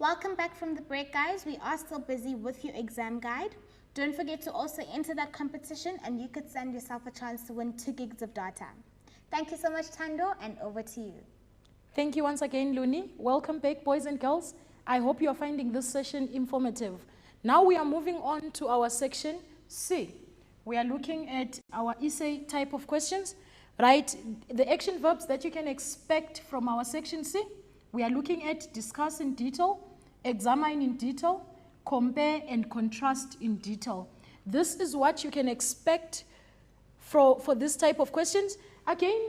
Welcome back from the break, guys. We are still busy with your exam guide. Don't forget to also enter that competition and you could send yourself a chance to win 2 gigs of data. Thank you so much, Tando, and over to you. Thank you once again, Luni. Welcome back, boys and girls. I hope you are finding this session informative. Now we are moving on to our section C. We are looking at our essay type of questions, right? The action verbs that you can expect from our section C. We are looking at discuss in detail, examine in detail, compare and contrast in detail. This is what you can expect for this type of questions. Again,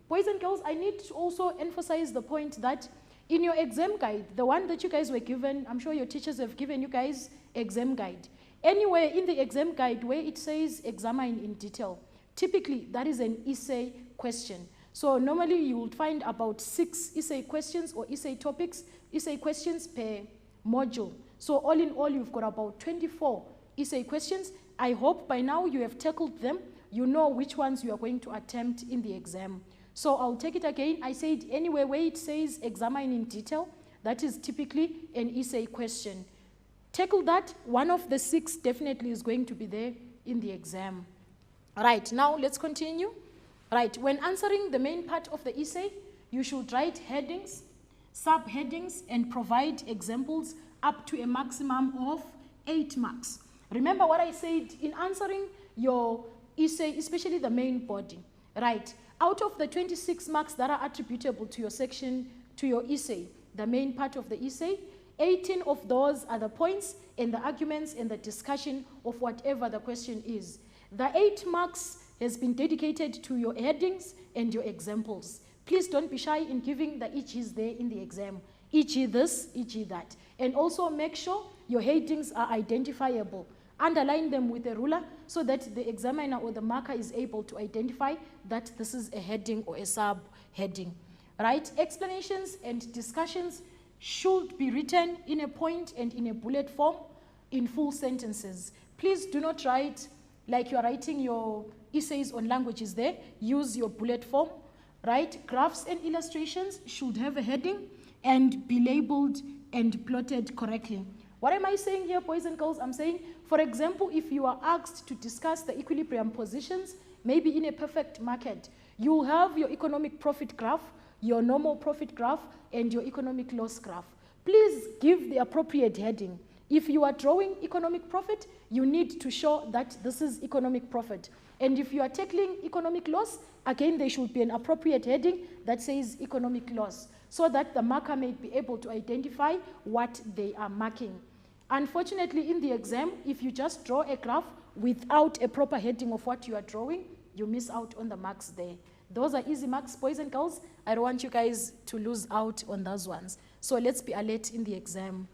boys and girls, I need to also emphasize the point that in your exam guide, the one that you guys were given, I'm sure your teachers have given you guys exam guide. Anywhere in the exam guide where it says examine in detail, typically that is an essay question. So normally you will find about 6 essay questions or essay topics, essay questions per module. So all in all, you've got about 24 essay questions. I hope by now you have tackled them. You know which ones you are going to attempt in the exam. So I'll take it again. I said anywhere where it says examine in detail, that is typically an essay question. Tackle that. One of the 6 definitely is going to be there in the exam. Right, now let's continue. Right, when answering the main part of the essay, you should write headings, subheadings, and provide examples up to a maximum of 8 marks. Remember what I said in answering your essay, especially the main body, right? Out of the 26 marks that are attributable to your section, to your essay, the main part of the essay, 18 of those are the points and the arguments and the discussion of whatever the question is. The 8 marks has been dedicated to your headings and your examples. Please don't be shy in giving the e.g.s there in the exam. E.g. this, e.g. that. And also make sure your headings are identifiable. Underline them with a ruler so that the examiner or the marker is able to identify that this is a heading or a sub-heading. Right? Explanations and discussions should be written in a point and in a bullet form in full sentences. Please do not write like you are writing your essays on languages there. Use your bullet form, right? Graphs and illustrations should have a heading and be labeled and plotted correctly. What am I saying here, boys and girls? I'm saying, for example, if you are asked to discuss the equilibrium positions, maybe in a perfect market, you'll have your economic profit graph, your normal profit graph, and your economic loss graph. Please give the appropriate heading. If you are drawing economic profit, you need to show that this is economic profit. And if you are tackling economic loss, again, there should be an appropriate heading that says economic loss, so that the marker may be able to identify what they are marking. Unfortunately, in the exam, if you just draw a graph without a proper heading of what you are drawing, you miss out on the marks there. Those are easy marks, boys and girls. I don't want you guys to lose out on those ones. So let's be alert in the exam.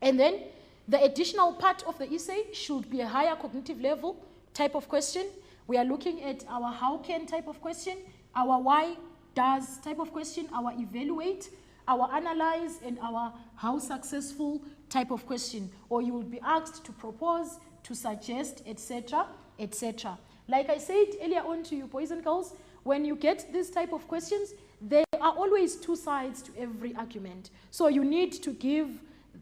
And then the additional part of the essay should be a higher cognitive level type of question. We are looking at our how can type of question, our why does type of question, our evaluate, our analyze, and our how successful type of question. Or you will be asked to propose, to suggest, etc., etc. Like I said earlier on to you, boys and girls, when you get this type of questions, there are always 2 sides to every argument. So you need to give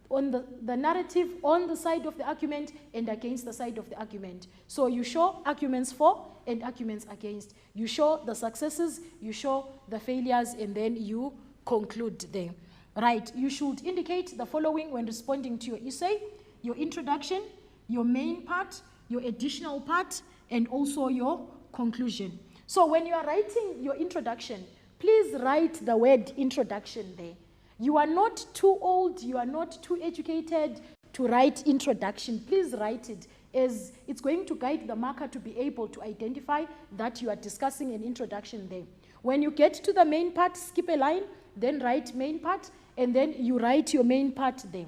on the narrative on the side of the argument and against the side of the argument. So you show arguments for and arguments against. You show the successes, you show the failures, and then you conclude there. Right, you should indicate the following when responding to your essay: your introduction, your main part, your additional part, and also your conclusion. So when you are writing your introduction, please write the word introduction there. You are not too old, you are not too educated to write introduction. Please write it, as it's going to guide the marker to be able to identify that you are discussing an introduction there. When you get to the main part, skip a line, then write main part, and then you write your main part there.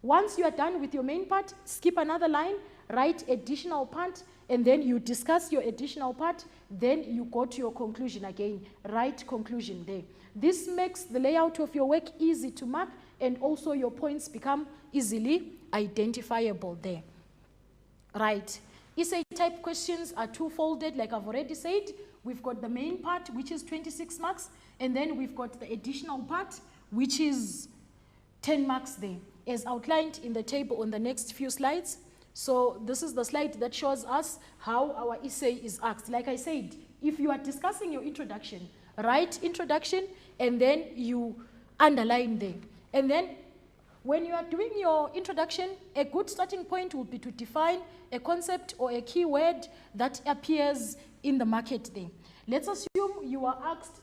Once you are done with your main part, skip another line, write additional part, and then you discuss your additional part, then you go to your conclusion again, write conclusion there. This makes the layout of your work easy to mark, and also your points become easily identifiable there. Right. Essay type questions are 2-folded, like I've already said. We've got the main part, which is 26 marks, and then we've got the additional part, which is 10 marks there, as outlined in the table on the next few slides. So this is the slide that shows us how our essay is asked. Like I said, if you are discussing your introduction, write introduction and then you underline there. And then when you are doing your introduction, a good starting point would be to define a concept or a keyword that appears in the market there. Let's assume you are asked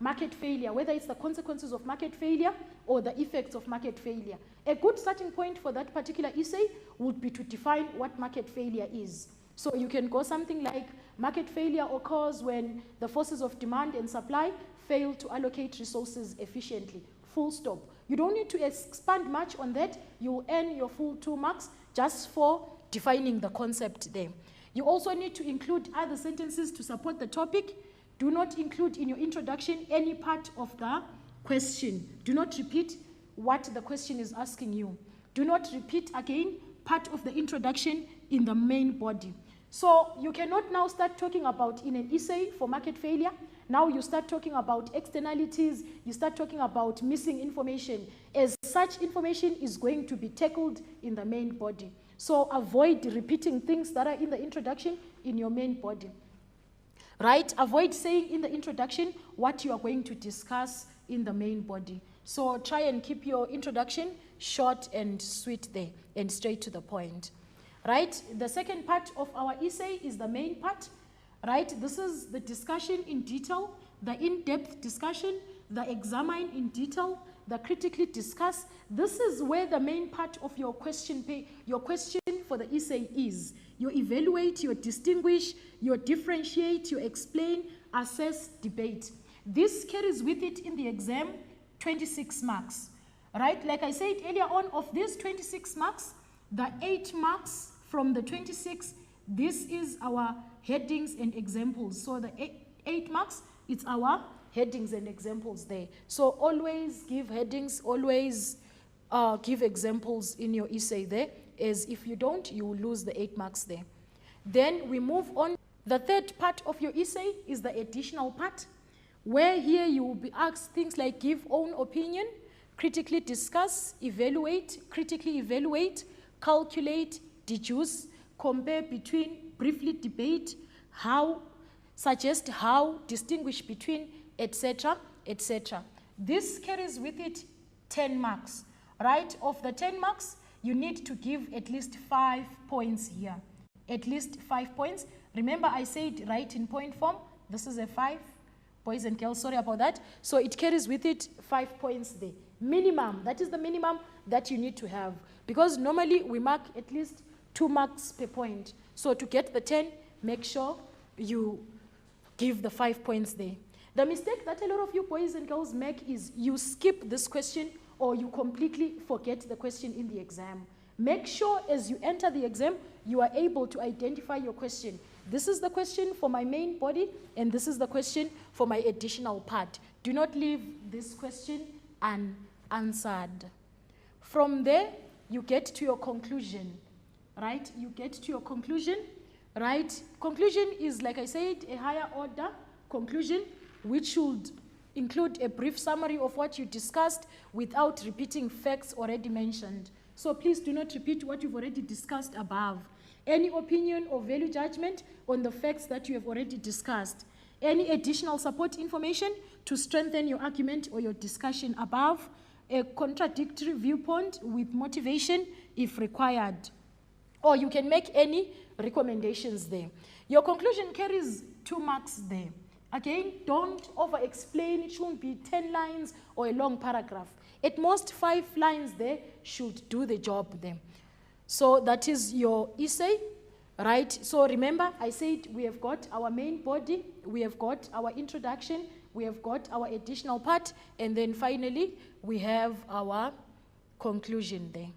market failure, whether it's the consequences of market failure or the effects of market failure. A good starting point for that particular essay would be to define what market failure is. So you can go something like, market failure occurs when the forces of demand and supply fail to allocate resources efficiently, full stop. You don't need to expand much on that. You'll earn your full 2 marks just for defining the concept there. You also need to include other sentences to support the topic. Do not include in your introduction any part of the question. Do not repeat what the question is asking you. Do not repeat again part of the introduction in the main body. So you cannot now start talking about in an essay for market failure. Now you start talking about externalities, you start talking about missing information, as such information is going to be tackled in the main body. So avoid repeating things that are in the introduction in your main body. Right? Avoid saying in the introduction what you are going to discuss in the main body. So try and keep your introduction short and sweet there and straight to the point. Right? The second part of our essay is the main part. Right? This is the discussion in detail, the in-depth discussion, the examine in detail, the critically discuss. This is where the main part of your question for the essay is. You evaluate, you distinguish, you differentiate, you explain, assess, debate. This carries with it in the exam 26 marks. Right? Like I said earlier on, of these 26 marks, the 8 marks from the 26, this is our headings and examples. So the 8 marks, it's our headings and examples there. So always give headings, always give examples in your essay there, as if you don't, you will lose the 8 marks there. Then we move on. The third part of your essay is the additional part, where here you will be asked things like give own opinion, critically discuss, evaluate, critically evaluate, calculate, deduce, compare between, briefly debate, how, suggest how, distinguish between, etc., etc. This carries with it 10 marks, right? Of the 10 marks, you need to give at least 5 points here. At least 5 points. Remember, I said write in point form. This is a 5. Boys and girls, sorry about that. So it carries with it 5 points there. Minimum, that is the minimum that you need to have. Because normally we mark at least 2 marks per point. So to get the 10, make sure you give the 5 points there. The mistake that a lot of you boys and girls make is you skip this question or you completely forget the question in the exam. Make sure as you enter the exam, you are able to identify your question. This is the question for my main body, and this is the question for my additional part. Do not leave this question unanswered. From there, you get to your conclusion, right? You get to your conclusion, right? Conclusion is, like I said, a higher order conclusion, which should include a brief summary of what you discussed without repeating facts already mentioned. So please do not repeat what you've already discussed above. Any opinion or value judgment on the facts that you have already discussed. Any additional support information to strengthen your argument or your discussion above. A contradictory viewpoint with motivation if required. Or you can make any recommendations there. Your conclusion carries 2 marks there. Again, don't over-explain. It shouldn't be 10 lines or a long paragraph. At most 5 lines there should do the job there. So that is your essay, right? So remember, I said we have got our main body, we have got our introduction, we have got our additional part, and then finally we have our conclusion there.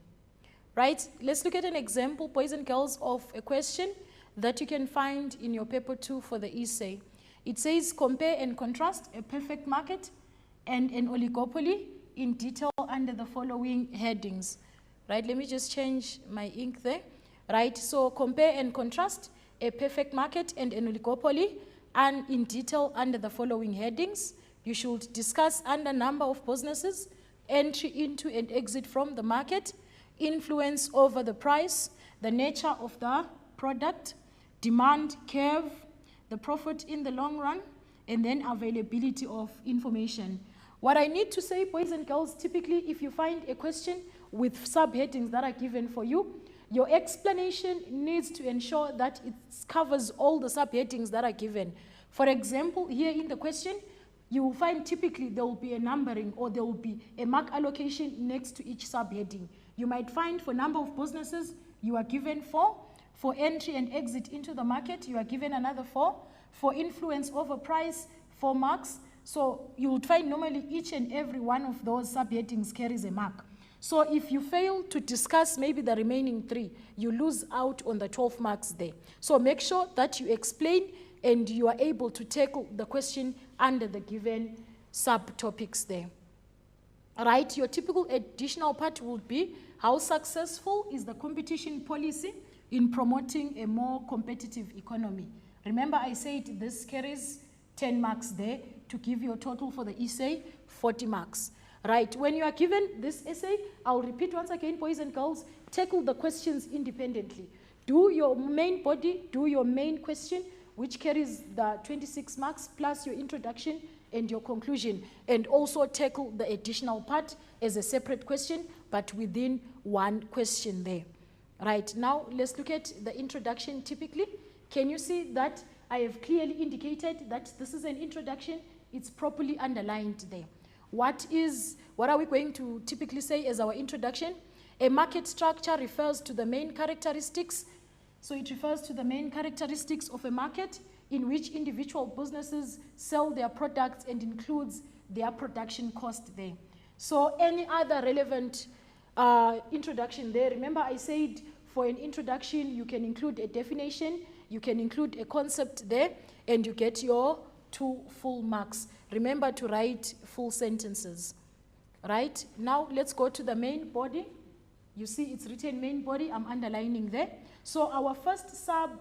Right? Let's look at an example, boys and girls, of a question that you can find in your paper 2 for the essay. It says, compare and contrast a perfect market and an oligopoly in detail under the following headings. Right, let me just change my ink there. Right, so compare and contrast a perfect market and an oligopoly, and in detail under the following headings. You should discuss under number of businesses, entry into and exit from the market, influence over the price, the nature of the product, demand curve, the profit in the long run, and then availability of information. What I need to say, boys and girls, typically if you find a question with subheadings that are given for you, your explanation needs to ensure that it covers all the subheadings that are given. For example, here in the question, you will find typically there will be a numbering or there will be a mark allocation next to each subheading. You might find for number of businesses, you are given 4. For entry and exit into the market, you are given another 4. For influence over price, 4 marks. So you would find normally each and every one of those subheadings carries a mark. So if you fail to discuss maybe the remaining 3, you lose out on the 12 marks there. So make sure that you explain and you are able to tackle the question under the given subtopics there. Right, your typical additional part would be how successful is the competition policy in promoting a more competitive economy. Remember I said this carries 10 marks there to give you a total for the essay, 40 marks. Right, when you are given this essay, I'll repeat once again, boys and girls, tackle the questions independently. Do your main body, do your main question, which carries the 26 marks, plus your introduction and your conclusion, and also tackle the additional part as a separate question, but within one question there. Right, now let's look at the introduction typically. Can you see that I have clearly indicated that this is an introduction? It's properly underlined there. What are we going to typically say as our introduction? A market structure refers to the main characteristics. So it refers to the main characteristics of a market in which individual businesses sell their products and includes their production cost there. So any other relevant introduction there, remember I said for an introduction you can include a definition, you can include a concept there, and you get your 2 full marks. Remember to write full sentences. Right, now let's go to the main body. You see it's written main body, I'm underlining there. So our first sub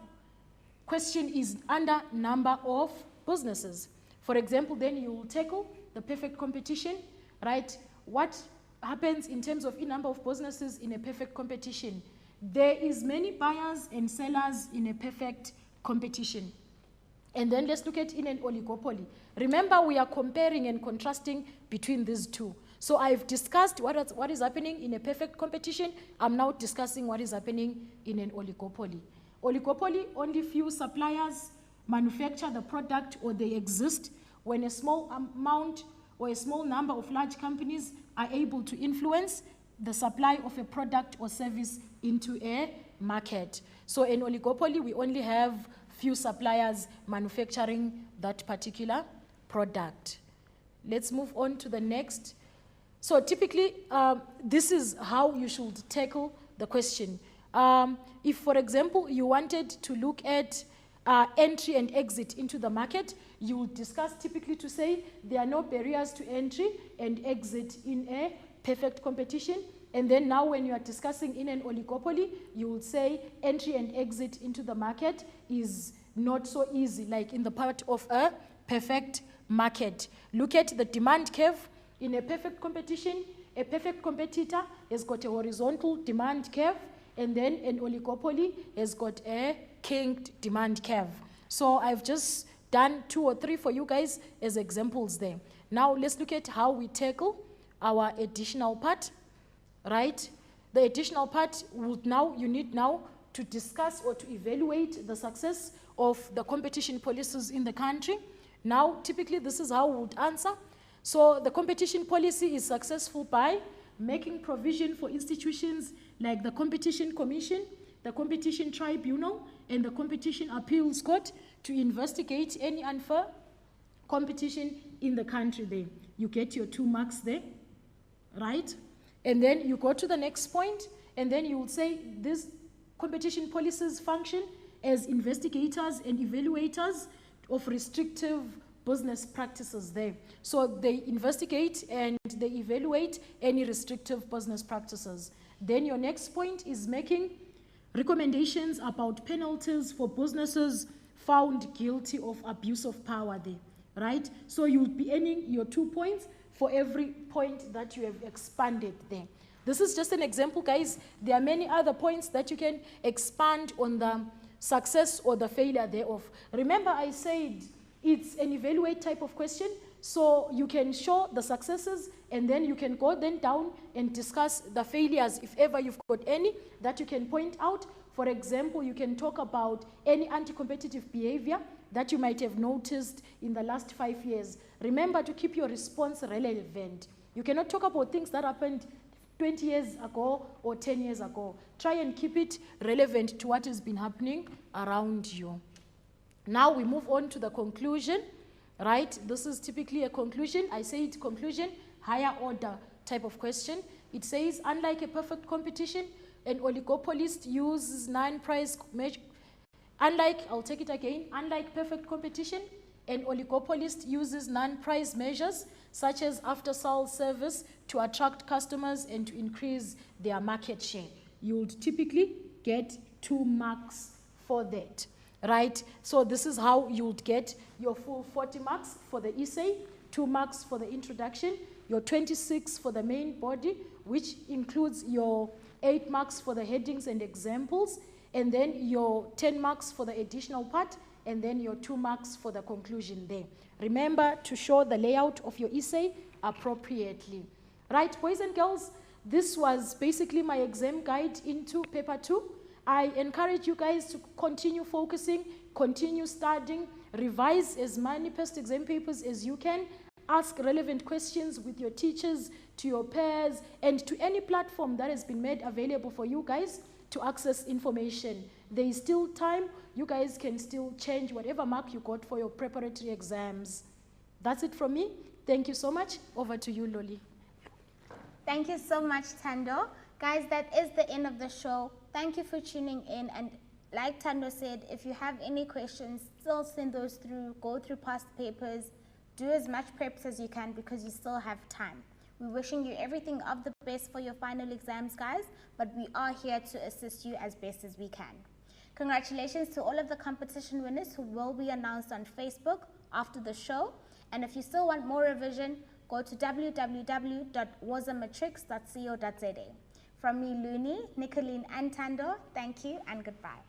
question is under number of businesses. For example, then you will tackle the perfect competition, right? What happens in terms of number of businesses in a perfect competition? There is many buyers and sellers in a perfect competition. And then let's look at in an oligopoly. Remember, we are comparing and contrasting between these two. So I've discussed what is happening in a perfect competition. I'm now discussing what is happening in an oligopoly. Oligopoly, only few suppliers manufacture the product or they exist when a small amount or a small number of large companies are able to influence the supply of a product or service into a market. So in oligopoly, we only have few suppliers manufacturing that particular product. Let's move on to the next. So typically, this is how you should tackle the question. If, for example, you wanted to look at entry and exit into the market, you will discuss typically to say there are no barriers to entry and exit in a perfect competition. And then now when you are discussing in an oligopoly, you will say entry and exit into the market is not so easy, like in the part of a perfect market. Look at the demand curve. In a perfect competition, a perfect competitor has got a horizontal demand curve, and then an oligopoly has got a kinked demand curve. So I've just done 2 or 3 for you guys as examples there. Now let's look at how we tackle our additional part, right? The additional part would now, you need now to discuss or to evaluate the success of the competition policies in the country. Now, typically this is how we would answer. So the competition policy is successful by making provision for institutions like the Competition Commission, the Competition Tribunal, and the Competition Appeals Court to investigate any unfair competition in the country there. You get your 2 marks there, right? And then you go to the next point, and then you will say these competition policies function as investigators and evaluators of restrictive business practices there. So they investigate and they evaluate any restrictive business practices. Then your next point is making recommendations about penalties for businesses found guilty of abuse of power there. right? So you would be earning your 2 points for every point that you have expanded there. This is just an example, guys. There are many other points that you can expand on the success or the failure thereof. Remember, I said it's an evaluate type of question, so you can show the successes and then you can go then down and discuss the failures, if ever you've got any that you can point out. For example, you can talk about any anti-competitive behavior that you might have noticed in the last 5 years. Remember to keep your response relevant. You cannot talk about things that happened 20 years ago or 10 years ago. Try and keep it relevant to what has been happening around you. Now we move on to the conclusion, right? This is typically a conclusion. I say it conclusion, higher order type of question. It says, unlike a perfect competition, an oligopolist uses non-price measure. Unlike perfect competition, an oligopolist uses non-price measures such as after-sales service to attract customers and to increase their market share. You would typically get 2 marks for that, right? So this is how you would get your full 40 marks for the essay, 2 marks for the introduction, your 26 for the main body, which includes your 8 marks for the headings and examples, and then your 10 marks for the additional part, and then your 2 marks for the conclusion there. Remember to show the layout of your essay appropriately. Right, boys and girls, this was basically my exam guide into paper 2. I encourage you guys to continue focusing, continue studying, revise as many past exam papers as you can, ask relevant questions with your teachers, to your peers, and to any platform that has been made available for you guys to access information. There is still time. You guys can still change whatever mark you got for your preparatory exams. That's it from me. Thank you so much. Over to you, Loli. Thank you so much, Tando. Guys, that is the end of the show. Thank you for tuning in. And like Tando said, if you have any questions, still send those through. Go through past papers. Do as much preps as you can because you still have time. We're wishing you everything of the best for your final exams, guys, but we are here to assist you as best as we can. Congratulations to all of the competition winners who will be announced on Facebook after the show. And if you still want more revision, go to www.wazamatrix.co.za. From me, Luni, Nicolene, and Tando, thank you and goodbye.